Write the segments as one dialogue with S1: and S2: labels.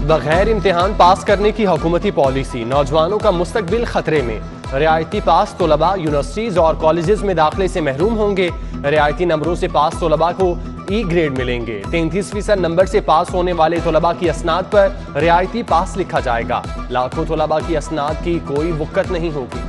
S1: बगैर इम्तिहान पास करने की हुकूमती पॉलिसी, नौजवानों का मुस्तकबिल खतरे में। रियायती पास तलबा यूनिवर्सिटीज और कॉलेजेस में दाखिले से महरूम होंगे। रियायती नंबरों से पास तलबा को ई ग्रेड मिलेंगे। 33% नंबर से पास होने वाले तलबा की असनाद पर रियायती पास लिखा जाएगा। लाखों तलबा की असनाद की कोई वक़्त नहीं होगी।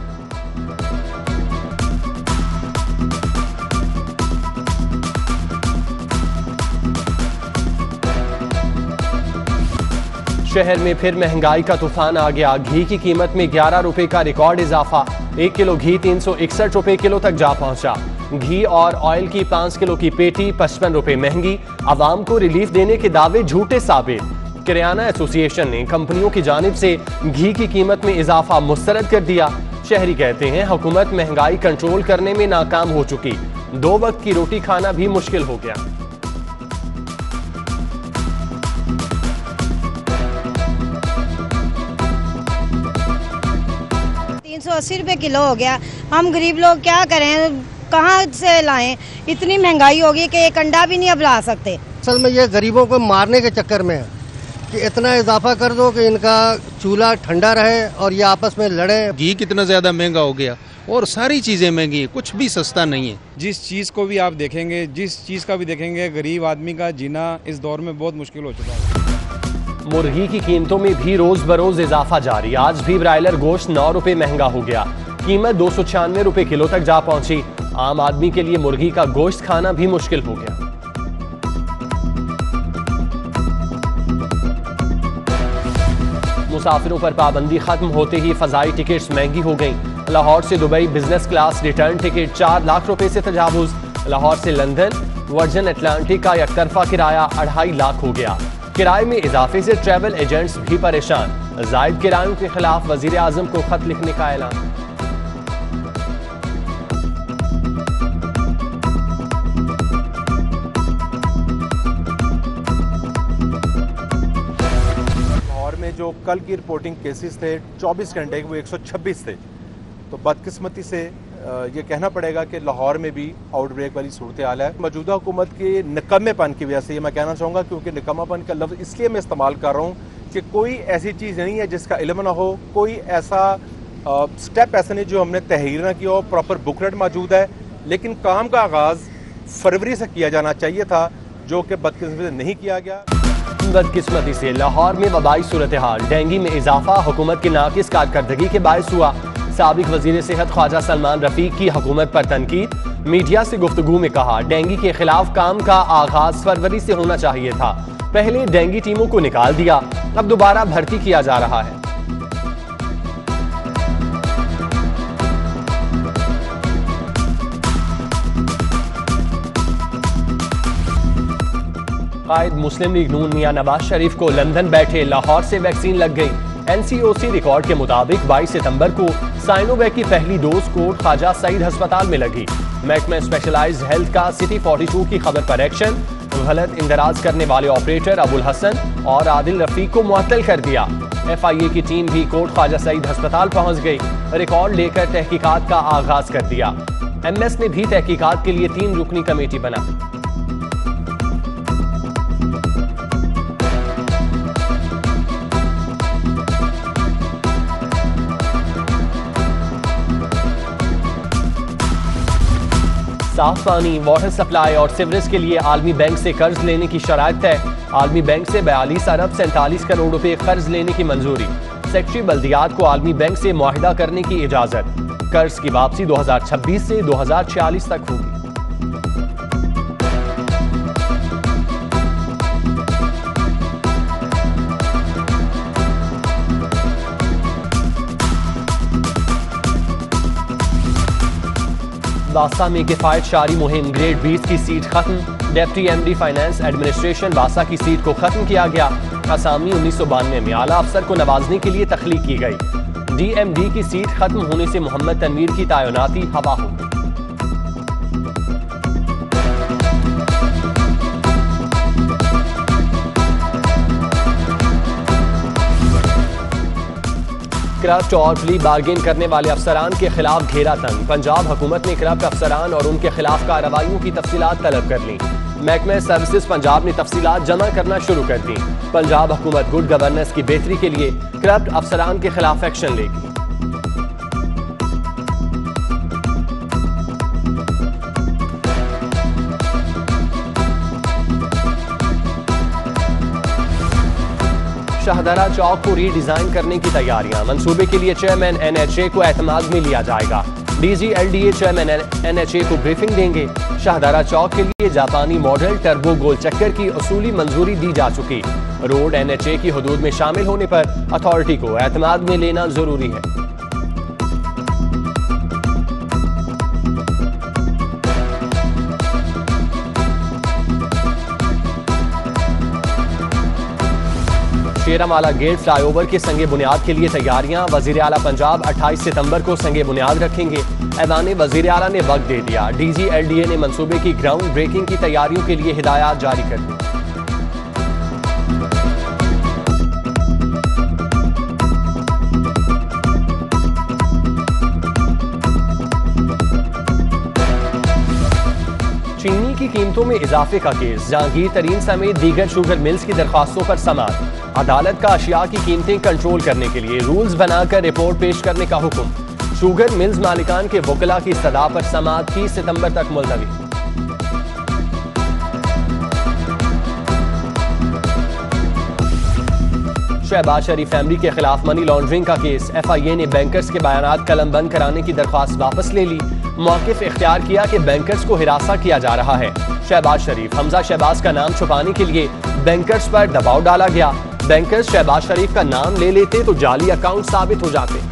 S1: शहर में फिर महंगाई का तूफान आ गया। घी की कीमत में 11 रुपए का रिकॉर्ड इजाफा। 1 किलो घी 361 रुपए किलो तक जा पहुंचा। घी और ऑयल की 5 किलो की पेटी 55 रुपए महंगी। आवाम को रिलीफ देने के दावे झूठे साबित। किराना एसोसिएशन ने कंपनियों की जानिब से घी की कीमत में इजाफा मुस्तरद कर दिया। शहरी कहते हैं हुकूमत महंगाई कंट्रोल करने में नाकाम हो चुकी। 2 वक्त की रोटी खाना भी मुश्किल हो गया।
S2: 380 रुपए किलो हो गया। हम गरीब लोग क्या करें, कहाँ से लाएं? इतनी महंगाई होगी कि एक अंडा भी नहीं अब ला सकते।
S3: असल में ये गरीबों को मारने के चक्कर में है कि इतना इजाफा कर दो कि इनका चूल्हा ठंडा रहे और ये आपस में लड़े।
S4: घी कितना ज़्यादा महंगा हो गया और सारी चीज़ें महंगी हैं, कुछ भी सस्ता नहीं है।
S5: जिस चीज़ को भी आप देखेंगे, जिस चीज़ का भी देखेंगे, गरीब आदमी का जीना इस दौर में बहुत मुश्किल हो चुका है।
S1: मुर्गी की कीमतों में भी रोज बरोज इजाफा जारी। आज भी ब्रायलर गोश्त 9 रुपए महंगा हो गया। कीमत 296 रुपए किलो तक जा पहुंची। आम आदमी के लिए मुर्गी का गोश्त खाना भी मुश्किल हो गया। मुसाफिरों पर पाबंदी खत्म होते ही फजाई टिकट्स महंगी हो गईं। लाहौर से Dubai business class return ticket 4 lakh रुपए से तजावुज। लाहौर से लंदन वर्जन अटलांटिक का एक तरफा किराया 2.5 लाख हो गया। किराए में इजाफे से ट्रैवल एजेंट्स भी परेशान। जायद किरायों के खिलाफ वजीर आजम को खत लिखने का ऐलान।
S6: लाहौर में जो कल की रिपोर्टिंग केसेस थे 24 घंटे के, वो 126 थे। तो बदकिस्मती से ये कहना पड़ेगा कि लाहौर में भी आउटब्रेक वाली सूरत हाल है। मौजूदा हुकूमत के निकम्मेपन की वजह से ये मैं कहना चाहूँगा, क्योंकि निकम्मापन का लफ्ज़ इसलिए मैं इस्तेमाल कर रहा हूँ कि कोई ऐसी चीज़ नहीं है जिसका इल्म ना हो, कोई ऐसा स्टेप ऐसा नहीं जो हमने तहरीर ना किया हो। प्रॉपर बुकलेट मौजूद है, लेकिन काम का आगाज़ फरवरी से किया जाना चाहिए था, जो कि बदकिस्मती से नहीं किया गया।
S1: बदकिस्मती से लाहौर में वबाई सूरत हाल। डेंगू में इजाफा हुकूमत की नाकिस कारकर्दगी के बायस हुआ। साबिक वजीर सेहत ख्वाजा सलमान रफीक की हुकूमत पर तनकीद। मीडिया से गुफ्तगू में कहा डेंगू के खिलाफ काम का आगाज फरवरी से होना चाहिए था। पहले डेंगू टीमों को निकाल दिया, अब दोबारा भर्ती किया जा रहा है। कायद मुस्लिम लीग नून मियां नवाज शरीफ को लंदन बैठे लाहौर से वैक्सीन लग गई। NCOC रिकॉर्ड के मुताबिक 22 सितंबर को साइनोवैक की पहली डोज कोट ख्वाजा सईद अस्पताल में लगी। महकमा स्पेशलाइज्ड हेल्थ का सिटी 42 की खबर पर एक्शन। गलत इंदराज करने वाले ऑपरेटर अबुल हसन और आदिल रफीक को मुअत्तल कर दिया। FIA की टीम भी कोट ख्वाजा सईद अस्पताल पहुंच गई। रिकॉर्ड लेकर तहकीकात का आगाज कर दिया। MS ने भी तहकीकात के लिए 3 रुकनी कमेटी बना। साफ पानी, वाटर सप्लाई और सीवरेज के लिए आलमी बैंक से कर्ज लेने की शराइत है। आलमी बैंक से 42 अरब 47 करोड़ रुपए कर्ज लेने की मंजूरी। सेक्रेटरी बल्दियात को आलमी बैंक से मुआहिदा करने की इजाजत। कर्ज की वापसी 2026 से 2046 तक होगी। वासा में किफायत शारी मुहिम, ग्रेड 20 की सीट खत्म। डेप्टी MD फाइनेंस एडमिनिस्ट्रेशन वासा की सीट को खत्म किया गया। असामी 1992 में आला अफसर को नवाजने के लिए तख्लीक की गई। DMD की सीट खत्म होने से मोहम्मद तनवीर की तैनाती हवा हो गई। करप्ट और प्ली बार्गेन करने वाले अफसरान के खिलाफ घेरा तंग। पंजाब हुकूमत ने करप्ट अफसरान और उनके खिलाफ कार्रवाइयों की तफसीलात तलब कर ली। महकमा सर्विसेज पंजाब ने तफसीलात जमा करना शुरू कर दी। पंजाब हुकूमत गुड गवर्नेंस की बेहतरी के लिए करप्ट अफसरान के खिलाफ एक्शन लेगी। शाहदरा चौक को रीडिजाइन करने की तैयारियां। मंसूबे के लिए चेयरमैन NHA को एतमाद में लिया जाएगा। DG LDA चेयरमैन NHA को ब्रीफिंग देंगे। शाहदरा चौक के लिए जापानी मॉडल टर्बो गोल चक्कर की उसूली मंजूरी दी जा चुकी। रोड NHA की हदूद में शामिल होने पर अथॉरिटी को एतमाद में लेना जरूरी है। शेरामाला गेट फ्लाईओवर के संगे बुनियाद के लिए तैयारियां। वजीर आला पंजाब 28 सितंबर को संगे बुनियाद रखेंगे। ऐवान वजीर आला ने वक्त दे दिया। DG LDA ने मंसूबे की ग्राउंड ब्रेकिंग की तैयारियों के लिए हिदायत जारी कर दी। चीनी की कीमतों में इजाफे का केस। जहांगीर तरीन समेत दीगर शुगर मिल्स की दरख्वास्तों पर समाअत। अदालत का अशिया की कीमतें कंट्रोल करने के लिए रूल्स बनाकर रिपोर्ट पेश करने का हुक्म। शुगर मिल्स मालिकान के वकला की सदा पर समाअत 30 सितंबर तक मुलतवी। शहबाज शरीफ फैमिली के खिलाफ मनी लॉन्ड्रिंग का केस। FIA ने बैंकर्स के बयानात कलम बंद कराने की दरख्वास्त वापस ले ली। मौक़िफ़ इख्तियार किया कि बैंकर्स को हिरासा किया जा रहा है। शहबाज शरीफ हमजा शहबाज का नाम छुपाने के लिए बैंकर्स पर दबाव डाला गया। बैंकर्स शहबाज शरीफ का नाम ले लेते तो जाली अकाउंट साबित हो जाते।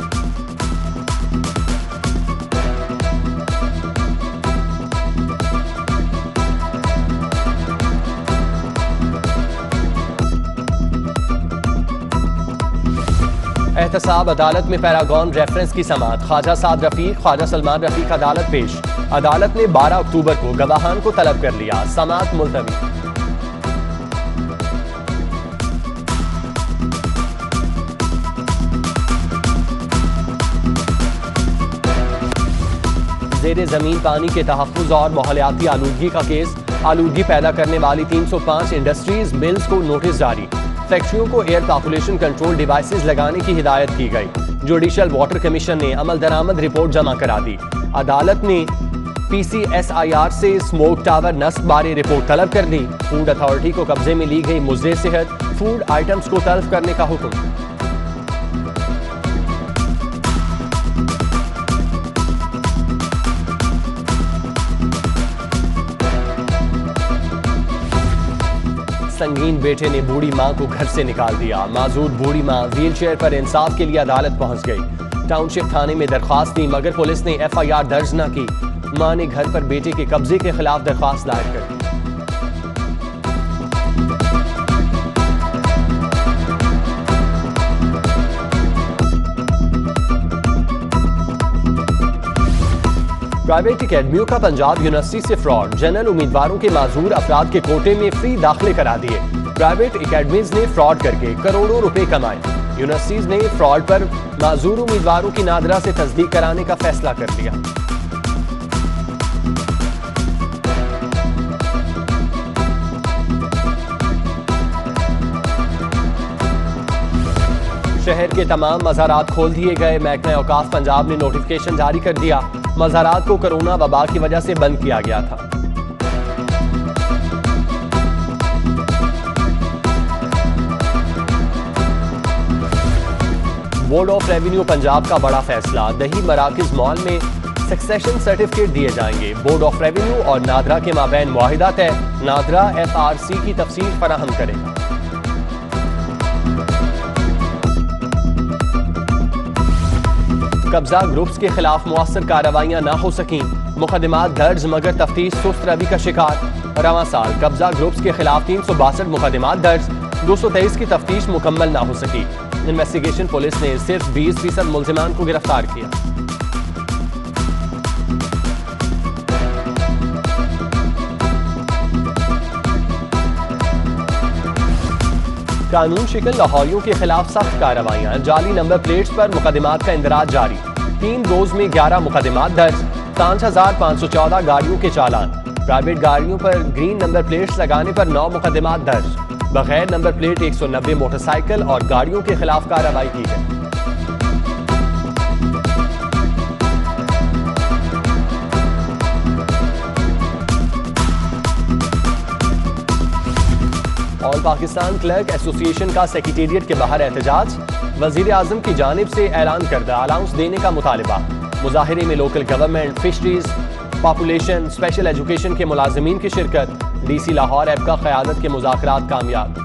S1: एहतसाब अदालत में पैरागॉन रेफरेंस की समाअत। ख्वाजा साद रफीक, ख्वाजा सलमान रफीक अदालत पेश। अदालत ने 12 अक्टूबर को गवाहान को तलब कर लिया। समाअत मुलतवी। ज़ेरे ज़मीन पानी के तहफ़्फ़ुज़ और माहौलियाती आलूदगी का केस। आलूदगी पैदा करने वाली 305 इंडस्ट्रीज मिल्स को नोटिस जारी। फैक्ट्रियों को एयर पॉपुलेशन कंट्रोल डिवाइसेस लगाने की हिदायत की गई। जुडिशल वाटर कमीशन ने अमल दरामद रिपोर्ट जमा करा दी। अदालत ने PCSIR से स्मोक टावर नस्ब बारे रिपोर्ट तलब कर दी। फूड अथॉरिटी को कब्जे में ली गई मुज़े सेहत फूड आइटम्स को तल्फ करने का हुक्म। संगीन बेटे ने बूढ़ी मां को घर से निकाल दिया। माजूर बूढ़ी मां व्हील चेयर पर इंसाफ के लिए अदालत पहुंच गई। टाउनशिप थाने में दरख्वास्त दी मगर पुलिस ने FIR दर्ज न की। मां ने घर पर बेटे के कब्जे के खिलाफ दरख्वास्त दायर कर दी। प्राइवेट अकेडमियों का पंजाब यूनिवर्सिटी से फ्रॉड। जनरल उम्मीदवारों के माजूर अफराद के कोटे में फ्री दाखिले करा दिए। प्राइवेट अकेडमीज ने फ्रॉड करके करोड़ों रुपए कमाए। यूनिवर्सिटीज ने फ्रॉड पर माजूर उम्मीदवारों की नादरा से तस्दीक कराने का फैसला कर लिया। शहर के तमाम मज़ारात खोल दिए गए। महकमा औकाफ पंजाब ने नोटिफिकेशन जारी कर दिया। मज़ारात को कोरोना वबा की वजह से बंद किया गया था। बोर्ड ऑफ रेवेन्यू पंजाब का बड़ा फैसला। दही मराकिज मॉल में सक्सेशन सर्टिफिकेट दिए जाएंगे। बोर्ड ऑफ रेवेन्यू और नादरा के माबैन मुआहिदा तय। नादरा FRC की तफसील फराहम करेगा। कब्जा ग्रुप्स के खिलाफ मुअस्सर कार्रवाइयां ना हो सकी। मुकदमात दर्ज मगर तफ्तीश सुस्त रवि का शिकार। रवां साल कब्जा ग्रुप्स के खिलाफ 362 मुकदमात दर्ज। 223 की तफ्तीश मुकम्मल ना हो सकी। इन्वेस्टिगेशन पुलिस ने सिर्फ 20% मुल्जिमान को गिरफ्तार किया। कानून शिकन लाहौरियों के खिलाफ सख्त कार्रवाइयां। जाली नंबर प्लेट्स पर मुकदमात का इंदराज जारी। 3 रोज में 11 मुकदमात दर्ज। 5514 गाड़ियों के चालान। प्राइवेट गाड़ियों पर ग्रीन नंबर प्लेट्स लगाने पर 9 मुकदमात दर्ज। बगैर नंबर प्लेट 190 मोटरसाइकिल और गाड़ियों के खिलाफ कार्रवाई की गई। ऑल पाकिस्तान क्लर्क एसोसिएशन का सेक्रेटेरिएट के बाहर एहतजाज। वजीर आजम की जानिब से ऐलान करदा अलाउंस देने का मुतालिबा। मुजाहिरे में local government, fisheries, population, special education के मुलाजिमीन की शिरकत। DC लाहौर ऐप का क़यादत के मुज़ाकरात कामयाब।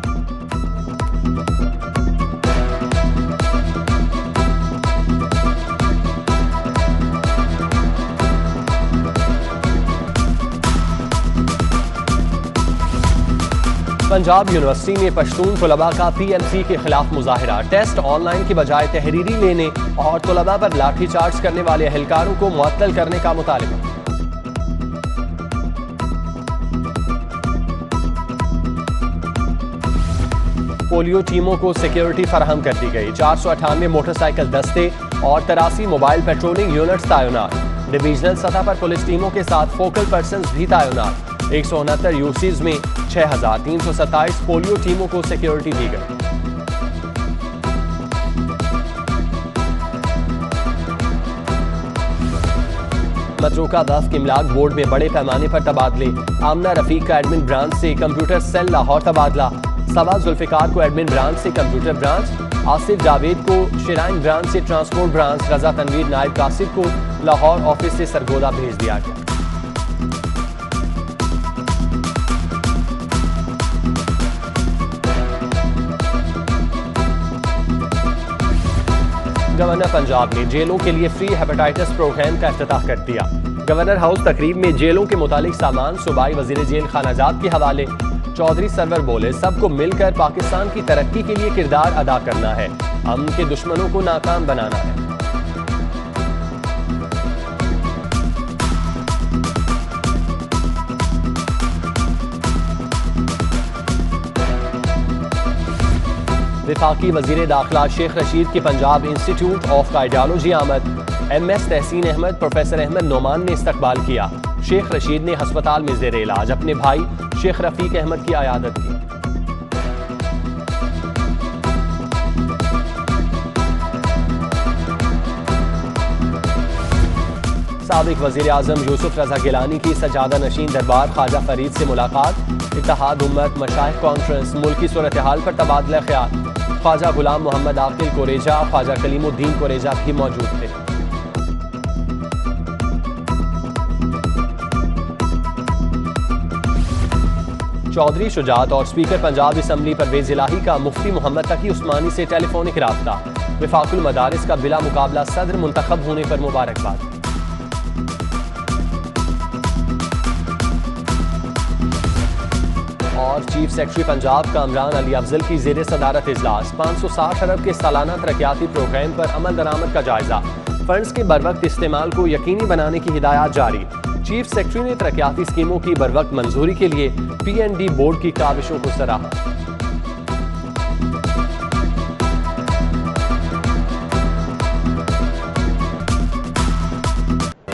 S1: पंजाब यूनिवर्सिटी में पश्तून तलबा का PMC के खिलाफ मुजाहिरा। टेस्ट ऑनलाइन की बजाय तहरीरी लेने और तलबा पर लाठीचार्ज करने वाले अहलकारों को मुअत्तल करने का मुतालिबा। पोलियो टीमों को सिक्योरिटी फराहम कर दी गई। 498 मोटरसाइकिल दस्ते और 83 मोबाइल पेट्रोलिंग यूनिट्स तैनात। डिवीजनल सतह पर पुलिस टीमों के साथ फोकल पर्सन्स भी तैनात। 169 यूसीज में 6327 पोलियो टीमों को सिक्योरिटी दी गई। मतरूका वफ़ इमलाक बोर्ड में बड़े पैमाने पर तबादले। आमना रफीक का एडमिन ब्रांच से कंप्यूटर सेल लाहौर तबादला। सबा जुल्फिकार को एडमिन ब्रांच से कंप्यूटर ब्रांच। आसिफ जावेद को शिराइन ब्रांच से ट्रांसपोर्ट ब्रांच। रजा तनवीर नायब कासिफ को लाहौर ऑफिस से सरगोदा भेज दिया गया। गवर्नर पंजाब ने जेलों के लिए फ्री हेपेटाइटिस प्रोग्राम का इफ्तिताह कर दिया। गवर्नर हाउस तकरीब में जेलों के मुतालिक सामान सूबाई वजीर जेल खानाजात के हवाले। चौधरी सरवर बोले, सबको मिलकर पाकिस्तान की तरक्की के लिए किरदार अदा करना है, अमन के दुश्मनों को नाकाम बनाना है। विफाकी वजीर दाखिला शेख रशीद की पंजाब इंस्टीट्यूट ऑफ कार्डियोलॉजी आमद। MS तहसीन अहमद, प्रोफेसर अहमद नोमान ने इस्तकबाल किया। शेख रशीद ने हस्पताल में ज़ेरे इलाज अपने भाई शेख रफीक अहमद की आयादत की। साबिक वजीर आजम यूसुफ रजा गिलानी की सजादा नशीन दरबार ख्वाजा फरीद से मुलाकात। इत्तेहाद उम्मत मशाइख कॉन्फ्रेंस मुल्की सूरत हाल पर तबादला ख्याल। ख्वाजा गुलाम मोहम्मद आकिल कोरेजा, ख्वाजा कलीमुद्दीन कोरेजा भी मौजूद थे। चौधरी शुजात और स्पीकर पंजाब असम्बली परवेज इलाही का मुफ्ती मोहम्मद तकी उस्मानी से टेलीफोनिक राब्ता। विफाकुल मदारिस का बिला मुकाबला सदर मुंतखब होने पर मुबारकबाद। और चीफ सेक्रेटरी पंजाब कामरान अली अफजल की ज़ेरे सदारत इजलास। 560 अरब के सालाना तरक्याती प्रोग्राम पर अमल दरामद का जायजा। फंड्स के बरवक्त इस्तेमाल को यकीनी बनाने की हिदायत जारी। चीफ सेक्रेटरी ने तरक्याती स्कीमों की बरवक्त मंजूरी के लिए PND बोर्ड की काविशों को सराहा।